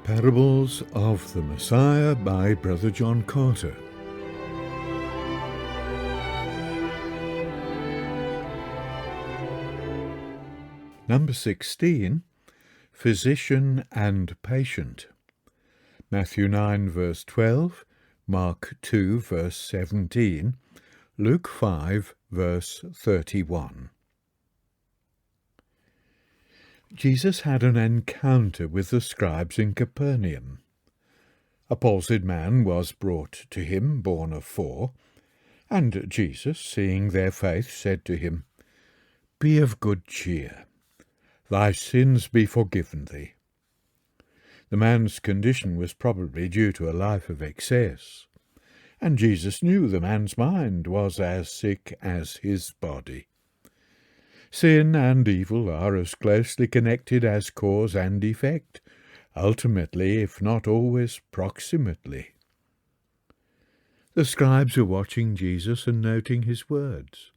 Parables of the Messiah by Brother John Carter. Number 16, Physician and Patient. Matthew 9 verse 12, Mark 2 verse 17, Luke 5 verse 31. Jesus had an encounter with the scribes in Capernaum. A palsied man was brought to him, born of 4, and Jesus, seeing their faith, said to him, "Be of good cheer, thy sins be forgiven thee." The man's condition was probably due to a life of excess, and Jesus knew the man's mind was as sick as his body. Sin and evil are as closely connected as cause and effect, ultimately, if not always proximately. The scribes were watching Jesus and noting his words.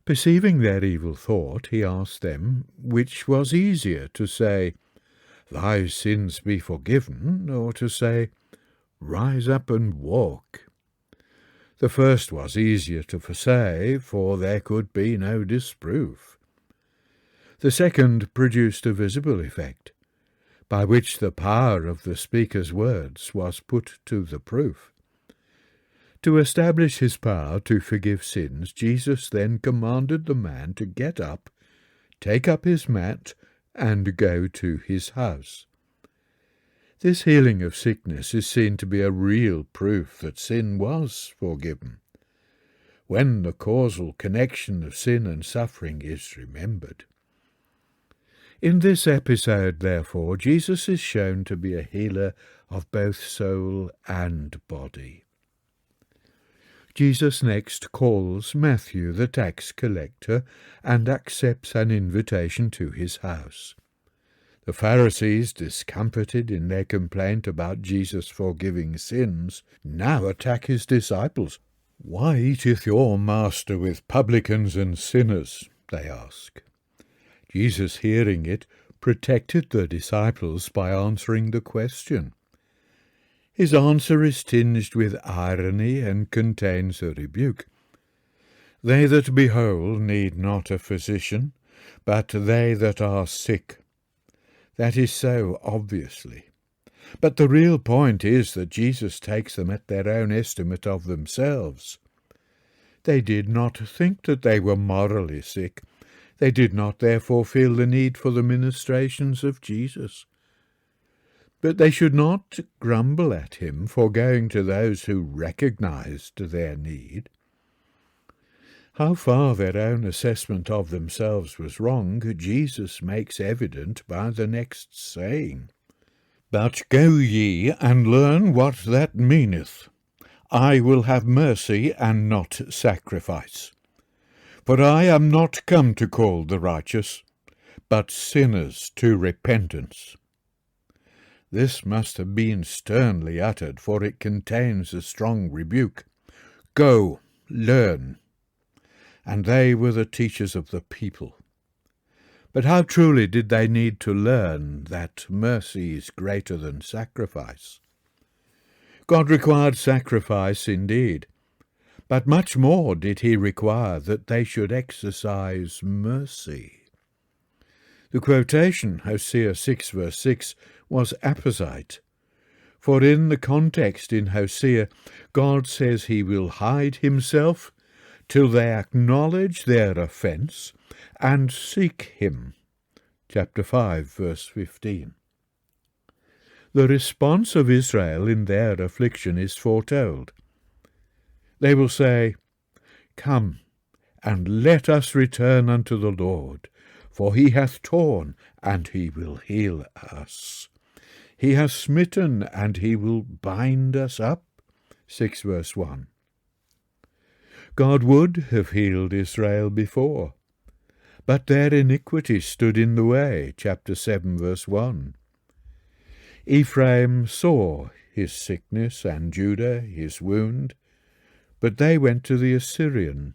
Perceiving their evil thought, he asked them which was easier, to say, "Thy sins be forgiven," or to say, "Rise up and walk." The first was easier to say, for there could be no disproof. The second produced a visible effect, by which the power of the speaker's words was put to the proof. To establish his power to forgive sins, Jesus then commanded the man to get up, take up his mat, and go to his house. This healing of sickness is seen to be a real proof that sin was forgiven, when the causal connection of sin and suffering is remembered. In this episode, therefore, Jesus is shown to be a healer of both soul and body. Jesus next calls Matthew the tax collector and accepts an invitation to his house. The Pharisees, discomfited in their complaint about Jesus forgiving sins, now attack his disciples. "Why eateth your master with publicans and sinners?" they ask. Jesus, hearing it, protected the disciples by answering the question. His answer is tinged with irony and contains a rebuke. "They that be whole need not a physician, but they that are sick." That is so, obviously. But the real point is that Jesus takes them at their own estimate of themselves. They did not think that they were morally sick. They did not therefore feel the need for the ministrations of Jesus. But they should not grumble at him for going to those who recognized their need. How far their own assessment of themselves was wrong, Jesus makes evident by the next saying, "But go ye and learn what that meaneth. I will have mercy and not sacrifice. For I am not come to call the righteous, but sinners to repentance." This must have been sternly uttered, for it contains a strong rebuke. Go, learn. And they were the teachers of the people. But how truly did they need to learn that mercy is greater than sacrifice? God required sacrifice indeed, but much more did he require that they should exercise mercy. The quotation, Hosea 6 verse 6, was apposite, for in the context in Hosea, God says he will hide himself till they acknowledge their offence and seek him. Chapter 5, verse 15. The response of Israel in their affliction is foretold. They will say, "Come, and let us return unto the Lord, for he hath torn, and he will heal us. He hath smitten, and he will bind us up." 6 verse 1. God would have healed Israel before, but their iniquity stood in the way. Chapter 7, verse 1. Ephraim saw his sickness and Judah his wound, but they went to the Assyrian.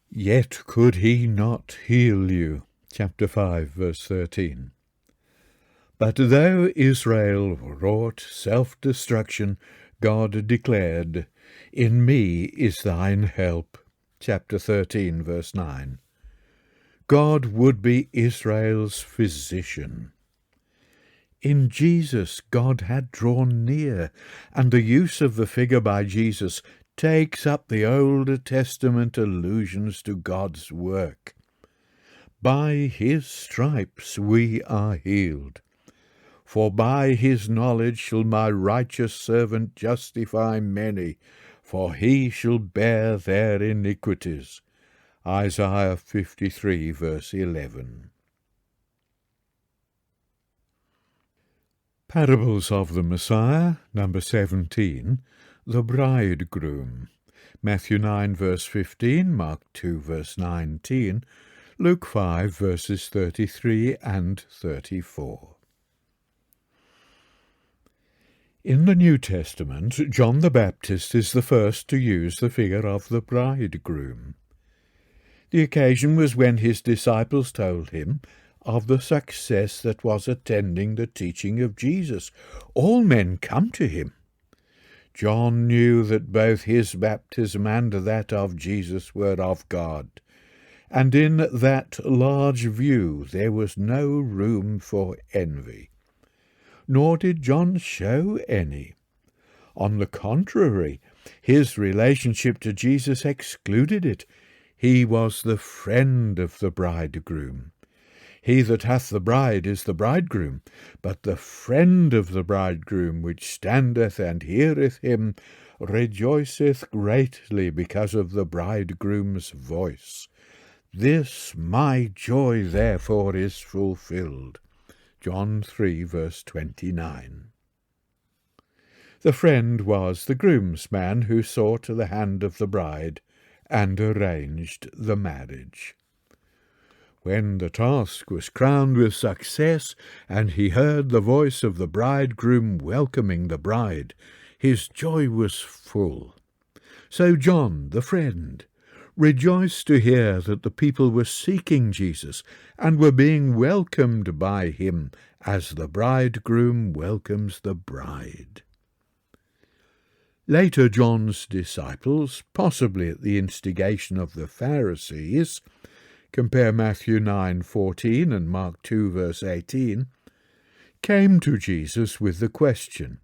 "Yet could he not heal you." Chapter 5, verse 13. But though Israel wrought self-destruction, God declared, "In me is thine help." Chapter 13, verse 9. God would be Israel's physician. In Jesus, God had drawn near, and the use of the figure by Jesus takes up the Old Testament allusions to God's work. By his stripes we are healed. For by his knowledge shall my righteous servant justify many, for he shall bear their iniquities. Isaiah 53, verse 11. Parables of the Messiah, number 17, the Bridegroom. Matthew 9, verse 15, Mark 2, verse 19, Luke 5, verses 33 and 34. In the New Testament, John the Baptist is the first to use the figure of the bridegroom. The occasion was when his disciples told him of the success that was attending the teaching of Jesus. All men come to him. John knew that both his baptism and that of Jesus were of God, and in that large view there was no room for envy. Nor did John show any. On the contrary, his relationship to Jesus excluded it. He was the friend of the bridegroom. He that hath the bride is the bridegroom, but the friend of the bridegroom, which standeth and heareth him, rejoiceth greatly because of the bridegroom's voice. This my joy therefore is fulfilled. John 3, verse 29. The friend was the groomsman who sought the hand of the bride and arranged the marriage. When the task was crowned with success, and he heard the voice of the bridegroom welcoming the bride, his joy was full. So John, the friend, rejoiced to hear that the people were seeking Jesus and were being welcomed by him as the bridegroom welcomes the bride. Later, John's disciples, possibly at the instigation of the Pharisees, compare Matthew 9:14 and Mark 2, verse 18, came to Jesus with the question,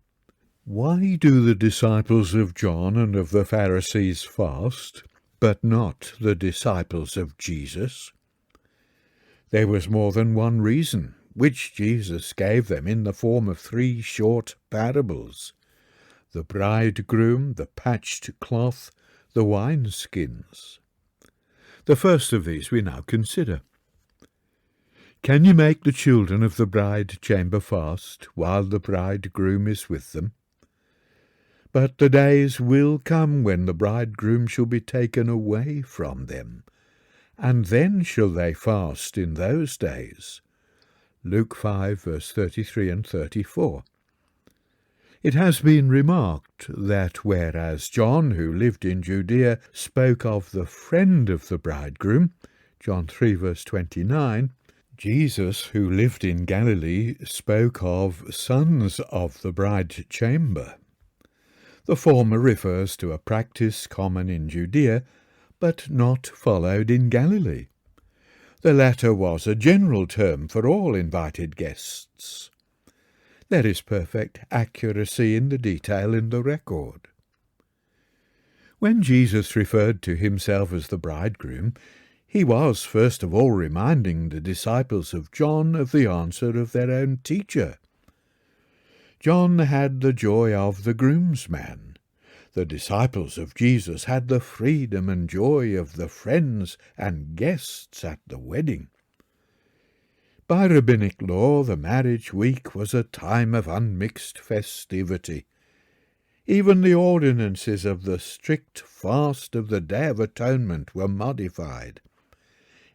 "Why do the disciples of John and of the Pharisees fast, but not the disciples of Jesus?" There was more than one reason, which Jesus gave them in the form of 3 short parables: the bridegroom, the patched cloth, the wineskins. The first of these we now consider. Can you make the children of the bride chamber fast while the bridegroom is with them? But the days will come when the bridegroom shall be taken away from them, and then shall they fast in those days. Luke 5, verse 33 and 34. It has been remarked that whereas John, who lived in Judea, spoke of the friend of the bridegroom, John 3, verse 29, Jesus, who lived in Galilee, spoke of sons of the bride chamber. The former refers to a practice common in Judea, but not followed in Galilee. The latter was a general term for all invited guests. There is perfect accuracy in the detail in the record. When Jesus referred to himself as the bridegroom, he was first of all reminding the disciples of John of the answer of their own teacher. John had the joy of the groomsman. The disciples of Jesus had the freedom and joy of the friends and guests at the wedding. By rabbinic law, the marriage week was a time of unmixed festivity. Even the ordinances of the strict fast of the Day of Atonement were modified.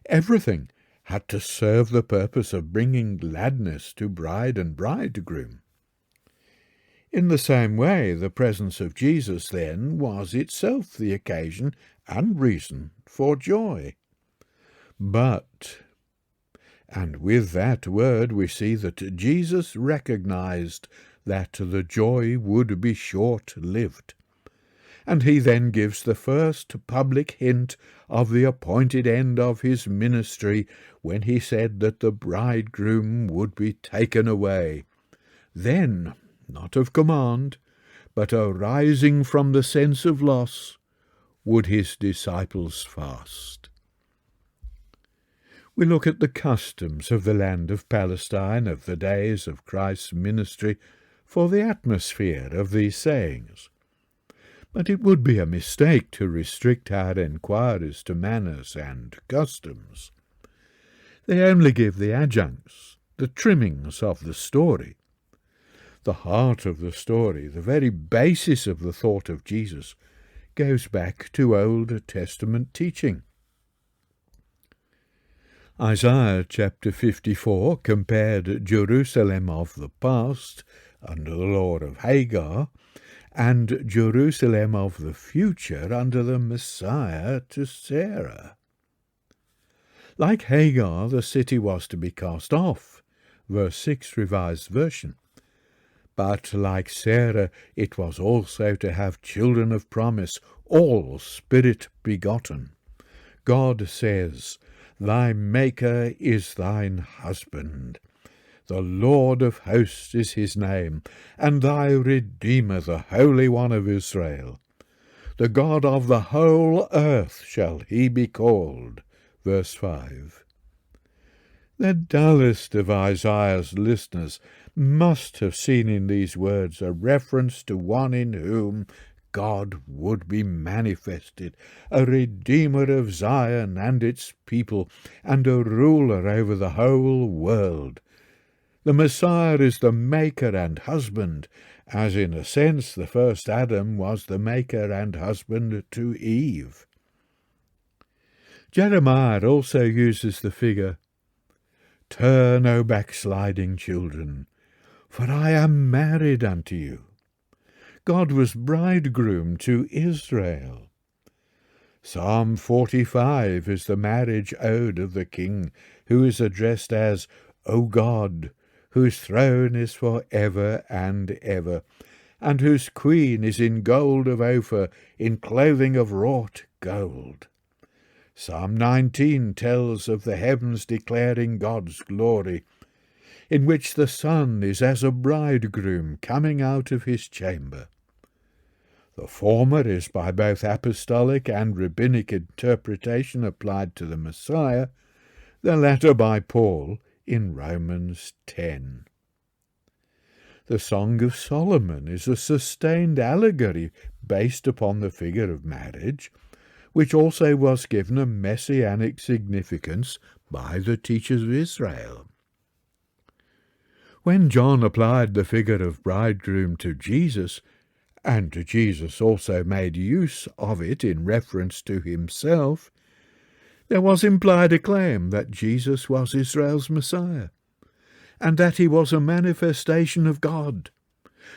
Everything had to serve the purpose of bringing gladness to bride and bridegroom. In the same way, the presence of Jesus, then, was itself the occasion and reason for joy. But And with that word we see that Jesus recognized that the joy would be short-lived. And he then gives the first public hint of the appointed end of his ministry when he said that the bridegroom would be taken away. Then, not of command, but arising from the sense of loss, would his disciples fast. We look at the customs of the land of Palestine of the days of Christ's ministry for the atmosphere of these sayings. But it would be a mistake to restrict our enquiries to manners and customs. They only give the adjuncts, the trimmings of the story. The heart of the story, the very basis of the thought of Jesus, goes back to Old Testament teaching. Isaiah chapter 54 compared Jerusalem of the past, under the law of Hagar, and Jerusalem of the future under the Messiah to Sarah. Like Hagar, the city was to be cast off, verse 6 Revised Version. But like Sarah, it was also to have children of promise, all spirit-begotten. God says, "Thy Maker is thine husband. The Lord of hosts is his name, and thy Redeemer, the Holy One of Israel. The God of the whole earth shall he be called." Verse 5. The dullest of Isaiah's listeners must have seen in these words a reference to one in whom God would be manifested, a Redeemer of Zion and its people, and a ruler over the whole world. The Messiah is the maker and husband, as in a sense the first Adam was the maker and husband to Eve. Jeremiah also uses the figure, "Turn, O backsliding children, for I am married unto you." God was bridegroom to Israel. Psalm 45 is the marriage ode of the king, who is addressed as, "O God, whose throne is for ever and ever, and whose queen is in gold of Ophir, in clothing of wrought gold." Psalm 19 tells of the heavens declaring God's glory, in which the sun is as a bridegroom coming out of his chamber. The former is by both apostolic and rabbinic interpretation applied to the Messiah, the latter by Paul in Romans 10. The Song of Solomon is a sustained allegory based upon the figure of marriage, which also was given a messianic significance by the teachers of Israel. When John applied the figure of bridegroom to Jesus, and Jesus also made use of it in reference to himself, there was implied a claim that Jesus was Israel's Messiah, and that he was a manifestation of God,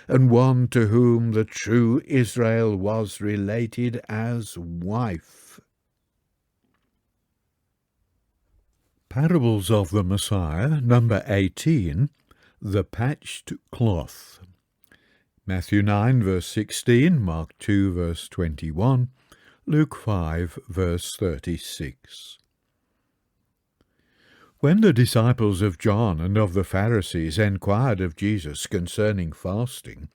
and one to whom the true Israel was related as wife. Parables of the Messiah, number 18, the patched cloth. Matthew 9, verse 16, Mark 2, verse 21, Luke 5, verse 36. When the disciples of John and of the Pharisees enquired of Jesus concerning fasting,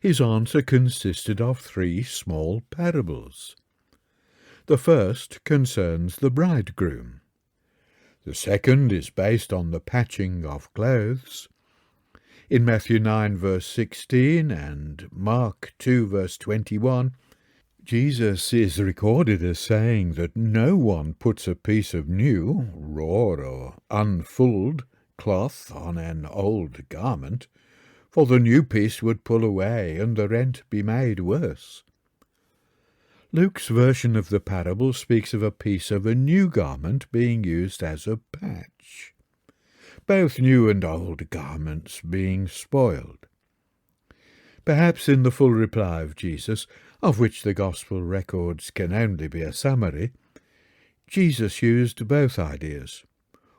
his answer consisted of 3 small parables. The first concerns the bridegroom. The second is based on the patching of clothes. In Matthew 9, verse 16, and Mark 2, verse 21, Jesus is recorded as saying that no one puts a piece of new, raw or unfulled cloth on an old garment, for the new piece would pull away and the rent be made worse. Luke's version of the parable speaks of a piece of a new garment being used as a patch, both new and old garments being spoiled. Perhaps in the full reply of Jesus, of which the Gospel records can only be a summary, Jesus used both ideas,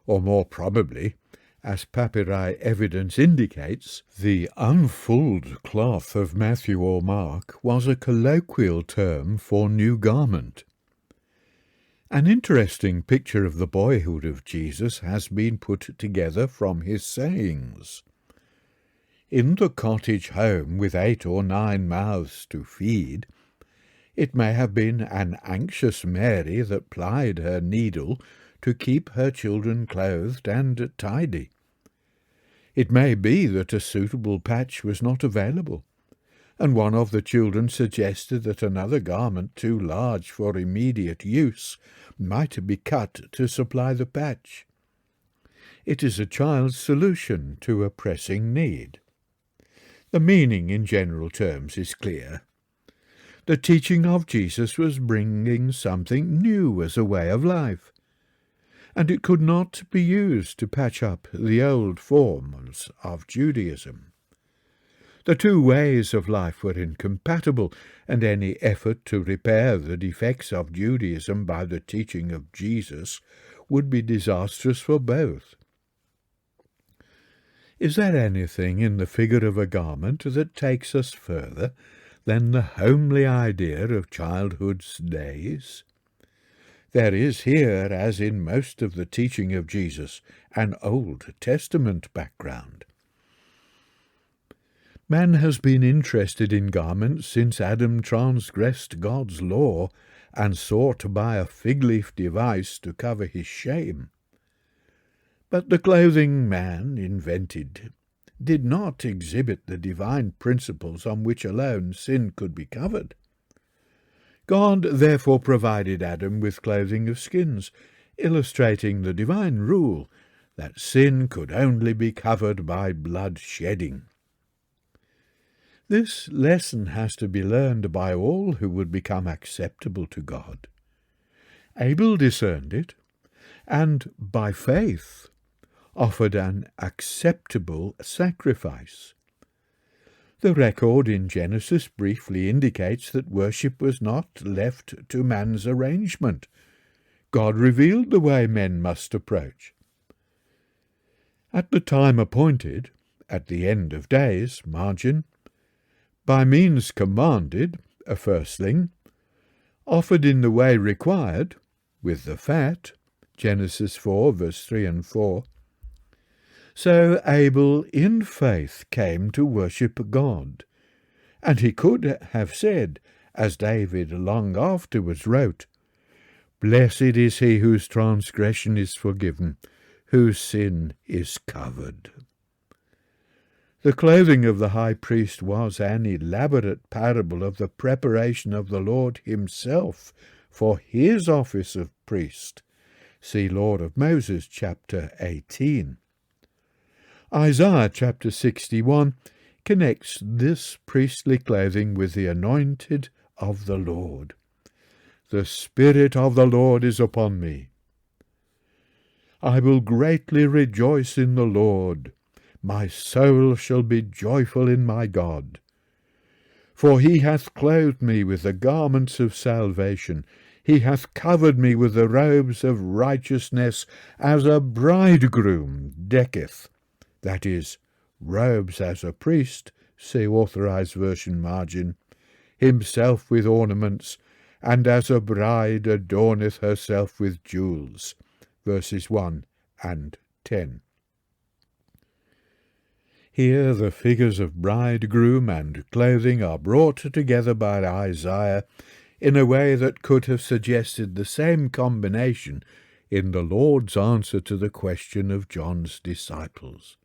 or more probably, as papyri evidence indicates, the unfulled cloth of Matthew or Mark was a colloquial term for new garment. An interesting picture of the boyhood of Jesus has been put together from his sayings. In the cottage home with 8 or 9 mouths to feed, it may have been an anxious Mary that plied her needle to keep her children clothed and tidy. It may be that a suitable patch was not available, and one of the children suggested that another garment too large for immediate use might be cut to supply the patch. It is a child's solution to a pressing need. The meaning in general terms is clear. The teaching of Jesus was bringing something new as a way of life, and it could not be used to patch up the old forms of Judaism. The two ways of life were incompatible, and any effort to repair the defects of Judaism by the teaching of Jesus would be disastrous for both. Is there anything in the figure of a garment that takes us further than the homely idea of childhood's days? There is here, as in most of the teaching of Jesus, an Old Testament background. Man has been interested in garments since Adam transgressed God's law and sought by a fig-leaf device to cover his shame. But the clothing man invented did not exhibit the divine principles on which alone sin could be covered. God therefore provided Adam with clothing of skins, illustrating the divine rule that sin could only be covered by blood shedding. This lesson has to be learned by all who would become acceptable to God. Abel discerned it, and by faith offered an acceptable sacrifice. The record in Genesis briefly indicates that worship was not left to man's arrangement. God revealed the way men must approach. At the time appointed, at the end of days, margin, by means commanded, a firstling, offered in the way required, with the fat, Genesis 4, verse 3 and 4, so Abel in faith came to worship God, and he could have said, as David long afterwards wrote, "Blessed is he whose transgression is forgiven, whose sin is covered." The clothing of the high priest was an elaborate parable of the preparation of the Lord himself for his office of priest. See Law of Moses, chapter 18. Isaiah chapter 61 connects this priestly clothing with the anointed of the Lord. The Spirit of the Lord is upon me. I will greatly rejoice in the Lord. My soul shall be joyful in my God. For he hath clothed me with the garments of salvation. He hath covered me with the robes of righteousness, as a bridegroom decketh. That is, robes as a priest, see Authorized Version margin, himself with ornaments, and as a bride adorneth herself with jewels. Verses 1 and 10. Here the figures of bridegroom and clothing are brought together by Isaiah in a way that could have suggested the same combination in the Lord's answer to the question of John's disciples.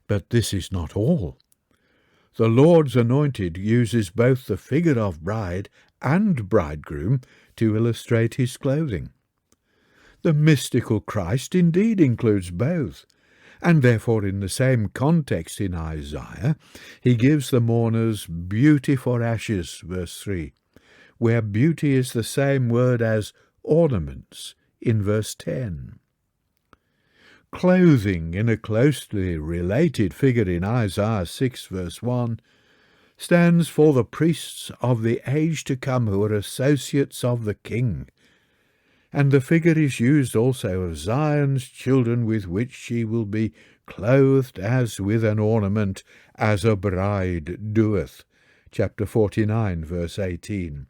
But this is not all. The Lord's anointed uses both the figure of bride and bridegroom to illustrate his clothing. The mystical Christ indeed includes both, and therefore in the same context in Isaiah, he gives the mourners beauty for ashes, verse 3, where beauty is the same word as ornaments in verse 10. Clothing in a closely related figure in Isaiah 6, verse 1, stands for the priests of the age to come who are associates of the king, And the figure is used also of Zion's children, with which she will be clothed as with an ornament, as a bride doeth. Chapter 49, verse 18.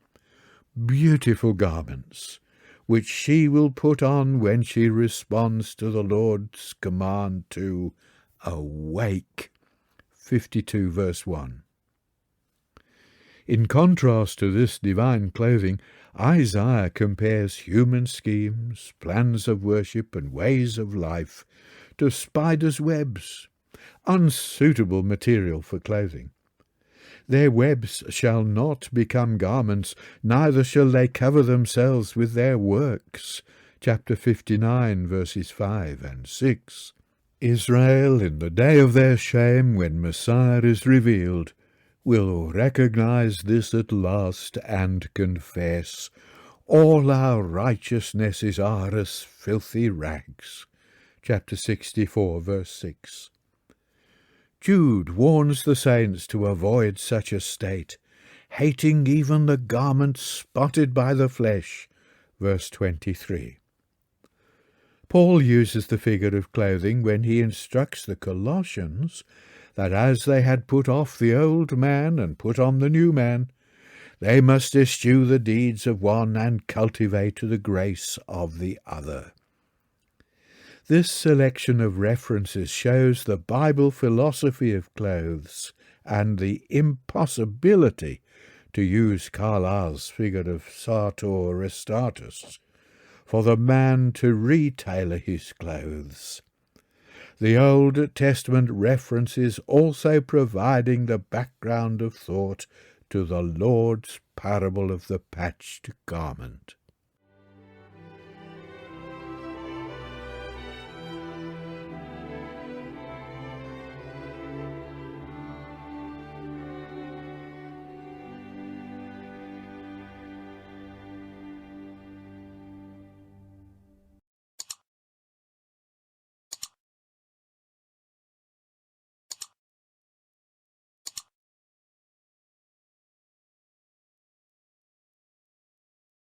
Beautiful garments, which she will put on when she responds to the Lord's command to awake. 52, verse 1. In contrast to this divine clothing, Isaiah compares human schemes, plans of worship, and ways of life to spiders' webs, unsuitable material for clothing. Their webs shall not become garments, neither shall they cover themselves with their works. Chapter 59, verses 5 and 6. Israel, in the day of their shame, when Messiah is revealed, will recognize this at last and confess, all our righteousnesses are as filthy rags. Chapter 64, verse 6. Jude warns the saints to avoid such a state, hating even the garment spotted by the flesh. Verse 23. Paul uses the figure of clothing when he instructs the Colossians that as they had put off the old man and put on the new man, they must eschew the deeds of one and cultivate the grace of the other. This selection of references shows the Bible philosophy of clothes and the impossibility to use Carlyle's figure of Sartor Resartus for the man to retailor his clothes. The Old Testament references also providing the background of thought to the Lord's parable of the patched garment.